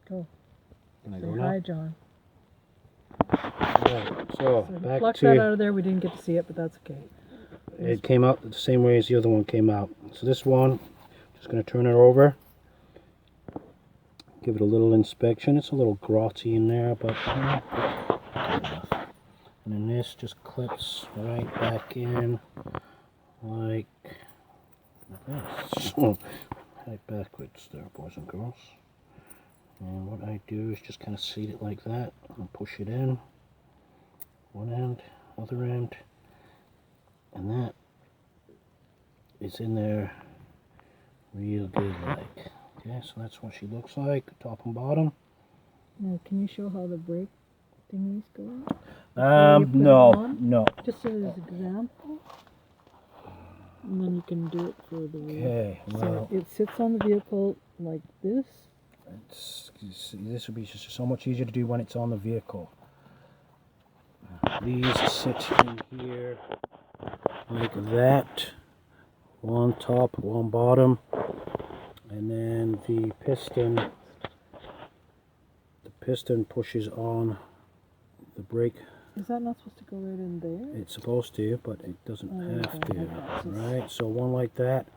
Go. Can I Say go now? hi, John. Right, so So back pluck that out to of there. We didn't get to see it, but that's okay. it came out the same way as the other one came out. So this one, just going to turn it over, give it a little inspection. It's a little grotty in there, but good enough. And then this just clips right back in like this. Right backwards there, boys and girls. And what I do is just kind of seat it like that and push it in. One end, other end, and that is in there real good like. Okay, so that's what she looks like, top and bottom. Now, can you show how the brake thingy's going? No. Just as an example. And then you can do it for the wheel. Okay, well, so it sits on the vehicle like this. This would be just so much easier to do when it's on the vehicle. These sit in here like that. One top, one bottom. And then the piston pushes on the brake. Is that not supposed to go right in there? It's supposed to, but it doesn't have to. Right, so one like that,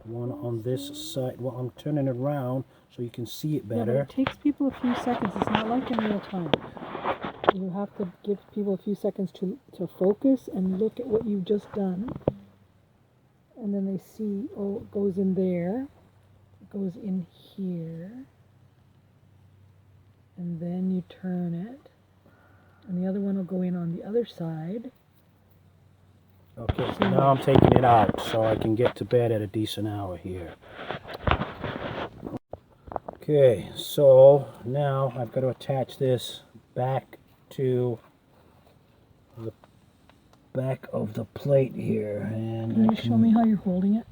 one on this side. Well, I'm turning it around so you can see it better. Yeah, but it takes people a few seconds. It's not like in real time. You have to give people a few seconds to focus and look at what you've just done. And then they see, oh, it goes in there. It goes in here. And then you turn it. And the other one will go in on the other side. Okay, so now I'm taking it out so I can get to bed at a decent hour here. Okay, so now I've got to attach this back to the back of the plate here. And can you show me how you're holding it?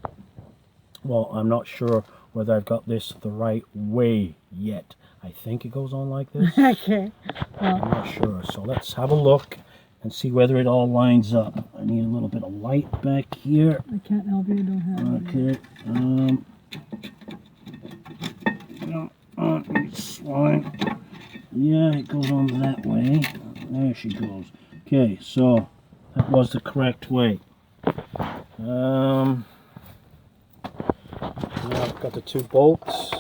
Well, I'm not sure whether I've got this the right way yet. I think it goes on like this. Okay. Well, I'm not sure. So let's have a look and see whether it all lines up. I need a little bit of light back here. I can't help you. I don't have it. Okay. It's fine. Yeah, it goes on that way. There she goes. Okay, so that was the correct way. Now I've got the two bolts.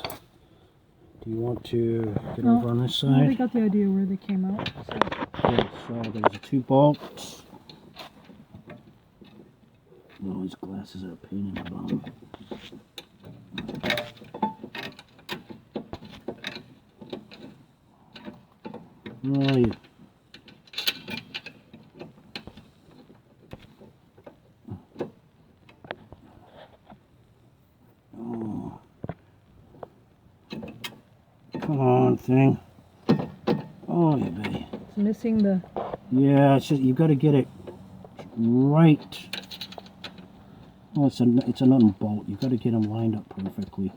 Do you want to get over on this side? No, they got the idea where they came out. So. Okay, so there's the two bolts. Oh, these glasses are a pain in the bum. Where are you? Oh. Come on, thing. Oh, yeah, baby. It's missing the... Yeah, it's just, you've got to get it right. Oh, it's a nut and bolt. You've got to get them lined up perfectly.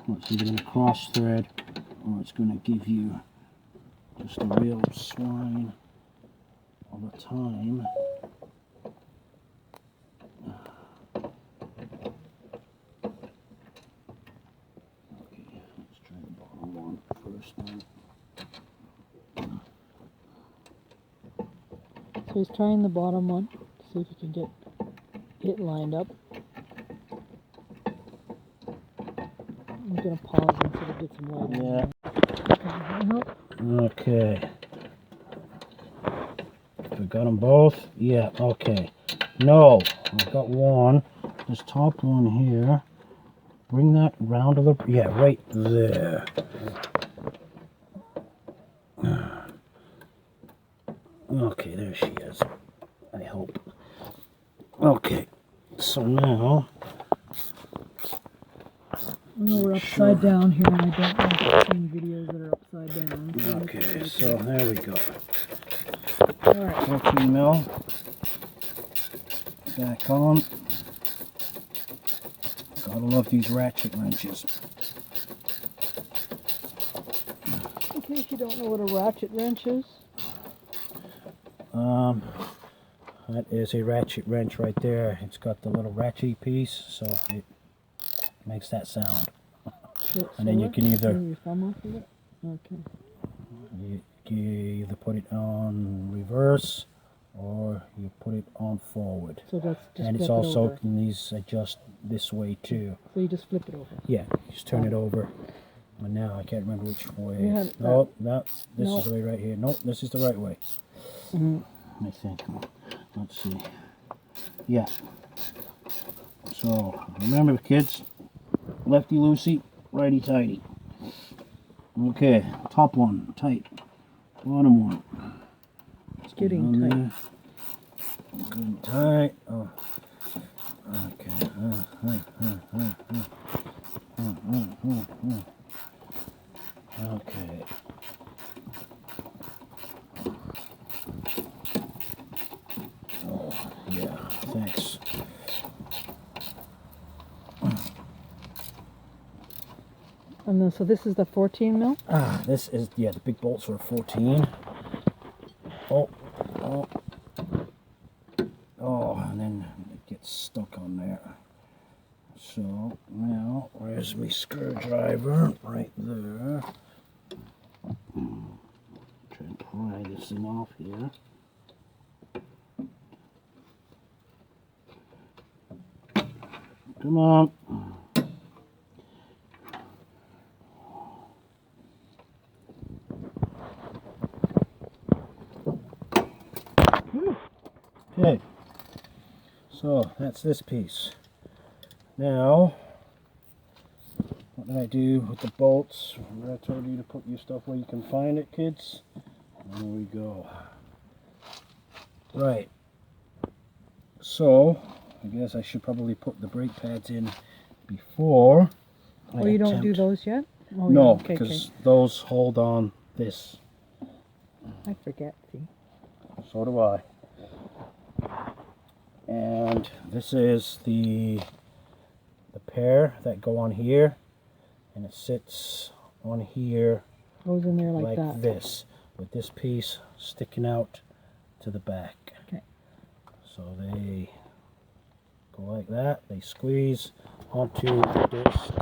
It's either going to cross thread or it's going to give you just a real swine all the time. Okay, let's try the bottom one first then. So he's trying the bottom one to see if he can get it lined up. I'm going to pause until it gets him light. Yeah. Okay. We got them both? Yeah, okay. No, I've got one. This top one here. Bring that round to the... Yeah, right there. Okay, there she is. I hope. Okay, so now... No, we're upside down here, and I don't like seeing videos that are upside down. Okay, so there we go. Alright. 14 mil. Back on. Gotta love these ratchet wrenches. In case you don't know what a ratchet wrench is. That is a ratchet wrench right there. It's got the little ratchet piece, so it makes that sound. And then you can either... Your thumb off of it? Okay. You either put it on reverse or you put it on forward. So that's just And it's flip it also, over. can these adjust this way too. So you just flip it over. Yeah, just turn it over. And now I can't remember which way. You had No, this No. is the way right here. No, this is the right way. Mhm. I think. Let's see. Yeah. So remember, kids, lefty loosey, righty tighty. Okay, top one tight, bottom one. It's getting On tight. there. Good and tight. Oh. Okay. Okay. Oh, yeah, thanks. And then, so this is the 14 mil? This is, yeah, the big bolts are 14. Oh, and then it gets stuck on there. So now, where's my screwdriver? Right there. Try and pry this thing off here. Come on. Okay, so that's this piece. Now, what did I do with the bolts? Remember I told you to put your stuff where you can find it, kids? There we go. Right. So, I guess I should probably put the brake pads in before I Oh, you don't do attempt- those yet? Oh, No, yeah. Okay, because those hold on this. I forget. See. So do I. And this is the pair that go on here, and it sits on here Goes in there like that. this, with this piece sticking out to the back. Okay. So they go like that, they squeeze onto the disc.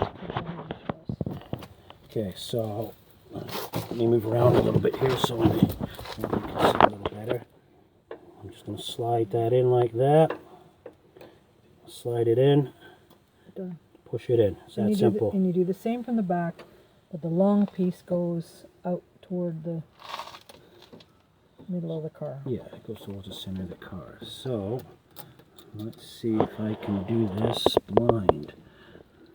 Okay, so let me move around a little bit here so maybe you can see a little better. I'm just going to slide that in like that. Slide it in. Done. Push it in. It's that simple. And you do the same from the back, but the long piece goes out toward the middle of the car. Yeah, it goes towards the center of the car. So, let's see if I can do this blind.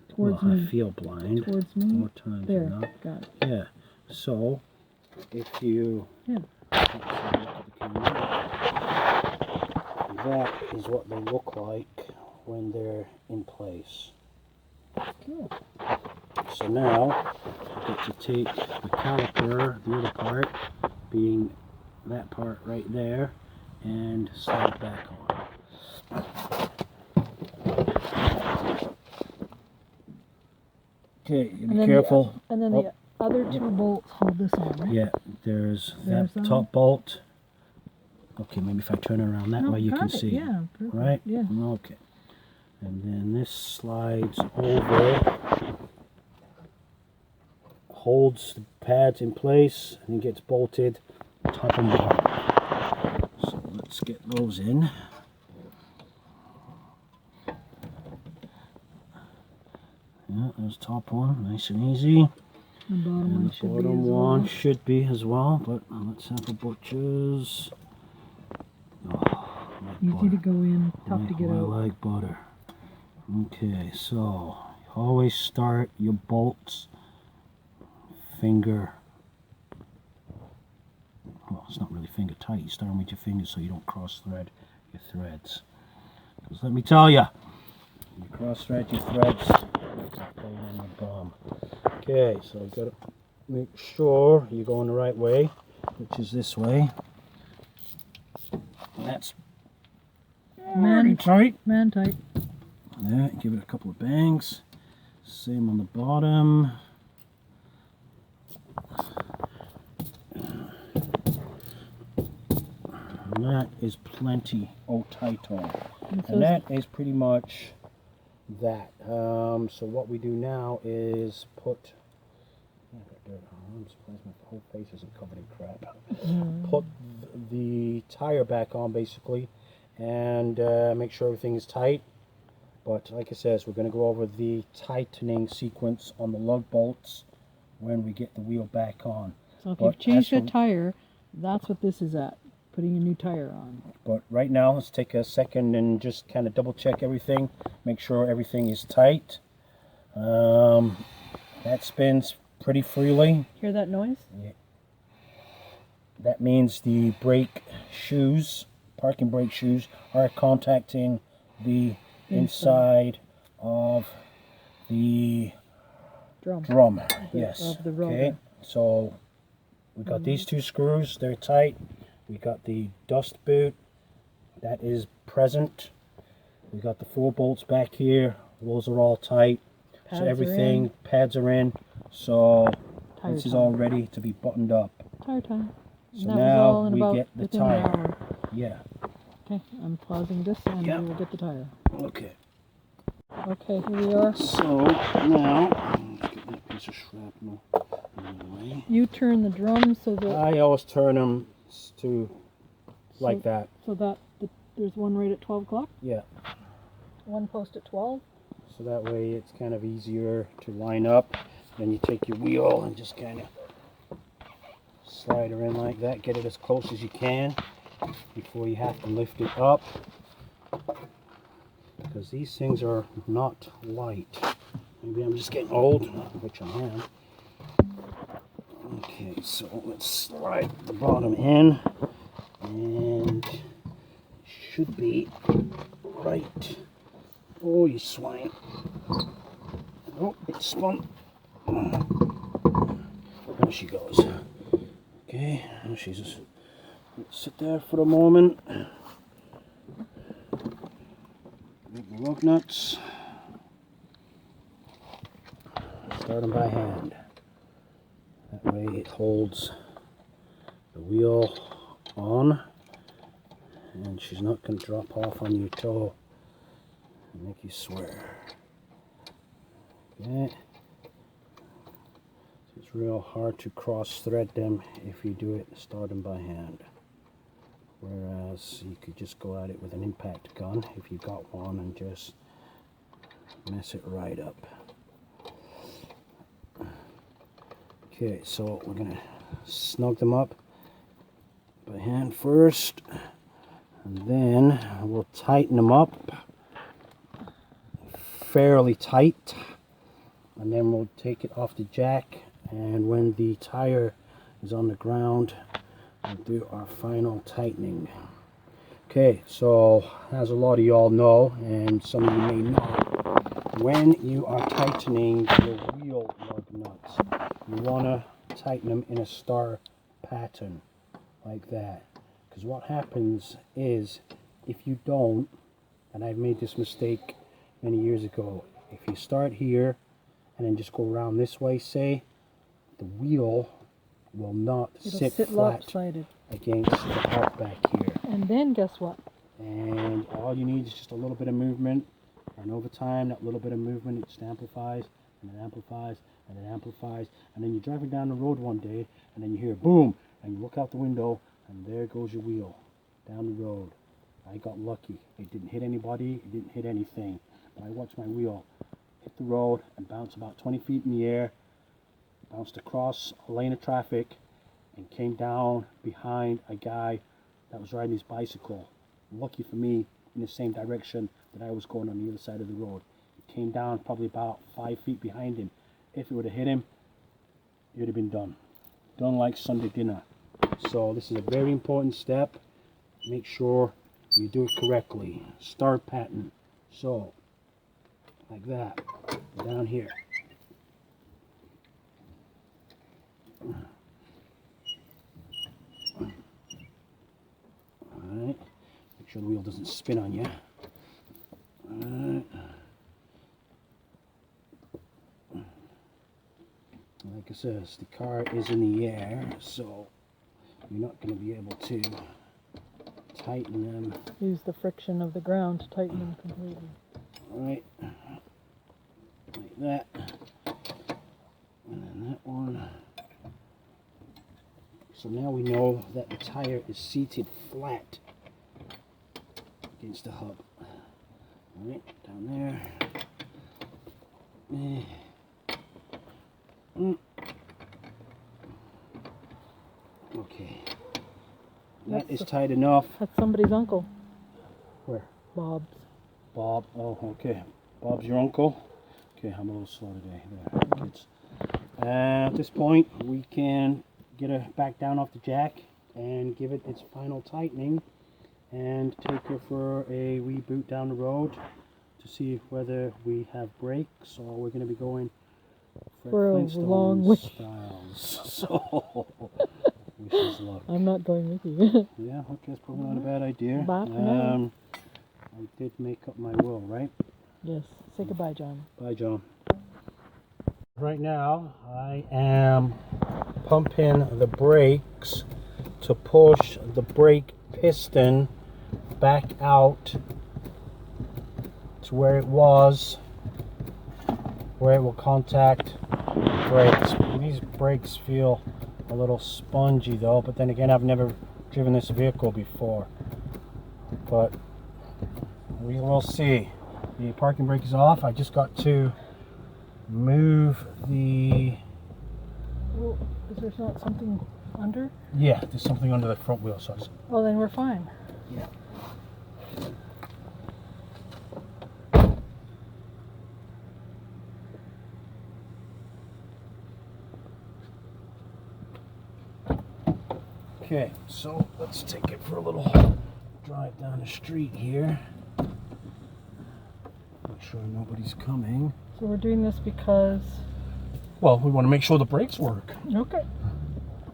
Towards Well, me. I feel blind. Towards me. More times There. than not. Got it. Yeah. So, if you Yeah. look at the camera, that is what they look like when they're in place. Cool. So now, I get to take the caliper, the other part, being that part right there, and slide it back on. Okay, you be careful. And then the other two bolts hold this on, right? Yeah, there's There's that them. top bolt. Okay, maybe if I turn it around that way you can see. Yeah, perfect. Right? Yeah. Okay. And then this slides over, holds the pads in place, and gets bolted top and bottom. So let's get those in. Yeah, there's top one, nice and easy. The bottom And one the should be bottom as one well. should be as well, but let's have a butcher's. Oh, like Easy to go in, tough to get I out. like butter. Okay, so you always start your bolts finger. Well, it's not really finger tight. You start them with your fingers so you don't cross thread your threads. Because let me tell you, you cross thread your threads, it's a pain in the bum. Okay, so you've got to make sure you're going the right way, which is this way. That's Man tight. Man tight. Yeah, give it a couple of bangs. Same on the bottom. And that is plenty tight on. And that is pretty much that. So what we do now is put, dirt on arms, whole face isn't covered in crap. Put the tire back on basically, and make sure everything is tight. But like I says, we're going to go over the tightening sequence on the lug bolts when we get the wheel back on. So if you've changed a tire, that's what this is at, putting a new tire on. But right now, let's take a second and just kind of double check everything, make sure everything is tight. That spins pretty freely. Hear that noise? Yeah. That means the brake shoes, parking brake shoes, are contacting the inside of the drum. Yes. Of the rotor. Okay. So we got these two screws, they're tight. We got the dust boot, that is present. We got the 4 bolts back here, those are all tight. So everything, pads are in, so this is all ready to be buttoned up. Tire time. So now we get the tire. Yeah. Okay, I'm pausing this and we will get the tire. Okay. Okay, here we are. So now, let's get that piece of shrapnel in the way. You turn the drum so that... I always turn them to like that. So that there's one right at 12 o'clock? Yeah. One post at 12? So that way it's kind of easier to line up. Then you take your wheel and just kind of slide her in like that. Get it as close as you can before you have to lift it up. Because these things are not light. Maybe I'm just getting old, which I am. Okay, so let's slide the bottom in. And should be right. Oh, you swine. Oh, it spun. There she goes. Okay, now she's just sit there for a moment. Make the lug nuts. Start them by hand. That way it holds the wheel on, and she's not going to drop off on your toe and make you swear. Okay. It's real hard to cross thread them if you do it, start them by hand. Whereas you could just go at it with an impact gun if you got one and just mess it right up. Okay, so we're gonna snug them up by hand first, and then we'll tighten them up fairly tight, and then we'll take it off the jack, and when the tire is on the ground, we'll do our final tightening. Okay, so as a lot of y'all know, and some of you may not, when you are tightening your wheel lug nuts, you want to tighten them in a star pattern like that. Because what happens is, if you don't, and I've made this mistake many years ago, if you start here and then just go around this way, say, the wheel will not sit flat lopsided against the part back here. And then guess what? And all you need is just a little bit of movement, and over time that little bit of movement, it just amplifies and it amplifies and it amplifies, and then you're driving down the road one day and then you hear boom, and you look out the window and there goes your wheel down the road. I got lucky. It didn't hit anybody, it didn't hit anything, but I watched my wheel hit the road and bounce about 20 feet in the air, bounced across a lane of traffic, and came down behind a guy that was riding his bicycle. Lucky for me, in the same direction that I was going on the other side of the road. It came down probably about 5 feet behind him. If it would have hit him, it would have been done. Done like Sunday dinner. So this is a very important step. Make sure you do it correctly. Star pattern. So, like that. Down here. Alright. Make sure the wheel doesn't spin on you. Alright. Like I said, the car is in the air, so you're not going to be able to tighten them. Use the friction of the ground to tighten them completely. Alright. Like that. And then that one. So now we know that the tire is seated flat against the hub. Alright, down there. Okay. That is tight enough. That's somebody's uncle. Where? Bob's. Bob. Oh, okay. Bob's your uncle? Okay, I'm a little slow today. There, kids. At this point, we can get her back down off the jack and give it its final tightening and take her for a wee boot down the road to see whether we have brakes or we're going to be going for a long way. Styles. So, wish us luck. I'm not going with you. Yeah, okay, that's probably not a bad idea. Bye for now. I did make up my will, right? Yes. Say goodbye, John. Bye, John. Right now, I am pumping the brakes to push the brake piston back out to where it was, where it will contact brakes. These brakes feel a little spongy though, but then again, I've never driven this vehicle before. But we will see. The parking brake is off. I just got to move the... Well, is there not something under? Yeah, there's something under the front wheel. So Oh, then we're fine. yeah. Okay, so let's take it for a little drive down the street here. Make sure nobody's coming. So we're doing this because... Well, we want to make sure the brakes work. Okay.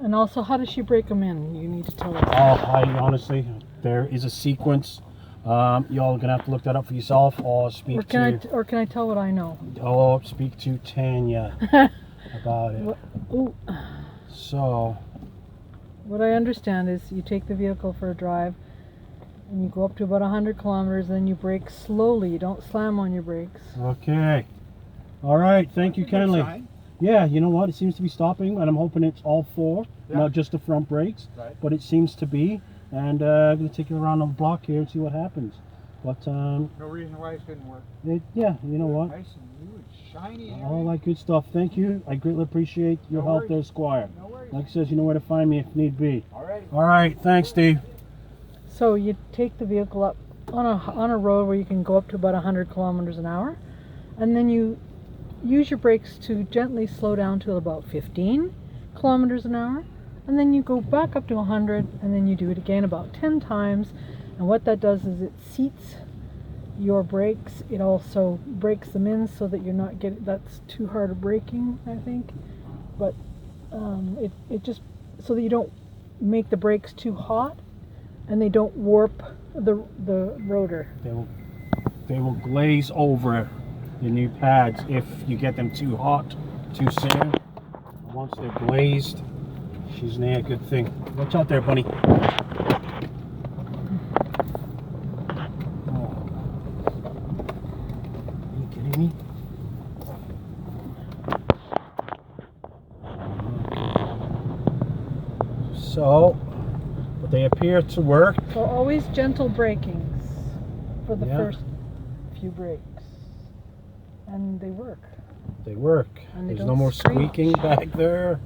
And also, how does she break them in? You need to tell us. I honestly, there is a sequence. Y'all are gonna have to look that up for yourself, or speak Or can I tell what I know? or speak to Tanya about it. Ooh. So, What I understand is you take the vehicle for a drive and you go up to about 100 kilometers, then you brake slowly. You don't slam on your brakes. okay, all right. Thank you kindly. Yeah, you know what? It seems to be stopping, and I'm hoping it's all four, not just the front brakes. Right. But it seems to be, and I'm gonna take it around the block here and see what happens. But No reason why it shouldn't work. yeah, you know what? Nice and new and shiny and All that good stuff. Thank you. I greatly appreciate your No help worries. there, Squire. No worries. Like I says, you know where to find me if need be. Alrighty. All right, thanks, Steve. So you take the vehicle up on a road where you can go up to about 100 kilometers an hour, and then you use your brakes to gently slow down to about 15 kilometers an hour, and then you go back up to 100, and then you do it again about 10 times. And what that does is it seats your brakes. It also breaks them in so that you're not getting, that's too hard of braking, I think. But it just, so that you don't make the brakes too hot and they don't warp the rotor. They will glaze over the new pads if you get them too hot too soon. Once they're glazed, she's in a good thing. Watch out there, bunny. Oh. Are you kidding me? So, but they appear to work. So always gentle brakings for the Yeah. first few brakes. And they work. They work. And they There's don't no more screech. squeaking back there.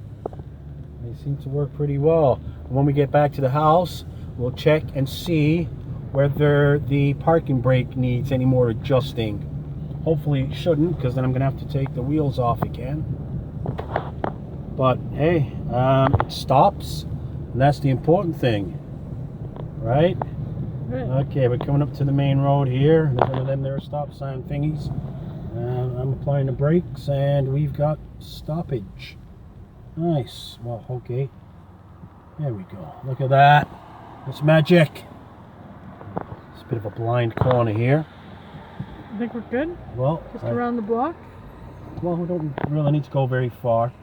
They seem to work pretty well. When we get back to the house, we'll check and see whether the parking brake needs any more adjusting. Hopefully it shouldn't, because then I'm going to have to take the wheels off again. But hey, it stops, and that's the important thing, right? Right. Okay, we're coming up to the main road here. There's one of them there stop sign thingies. I'm applying the brakes, and we've got stoppage. Nice. Well, okay. There we go. Look at that. It's magic. It's a bit of a blind corner here. I think we're good. Well, Just around the block. well, we don't really need to go very far,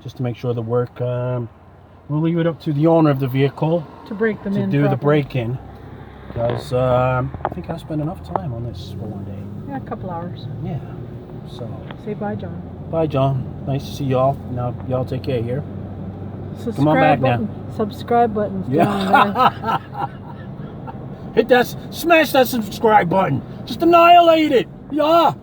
just to make sure the work. We'll leave it up to the owner of the vehicle To break them to in do the properly. braking, because I think I spent enough time on this for one day. Yeah, a couple hours. Yeah. So, Say bye, John. bye, John. Nice to see y'all. Now, y'all take care here. Subscribe Come on back button. now. Subscribe button's down there. Hit that, smash that subscribe button. Just annihilate it. Yeah.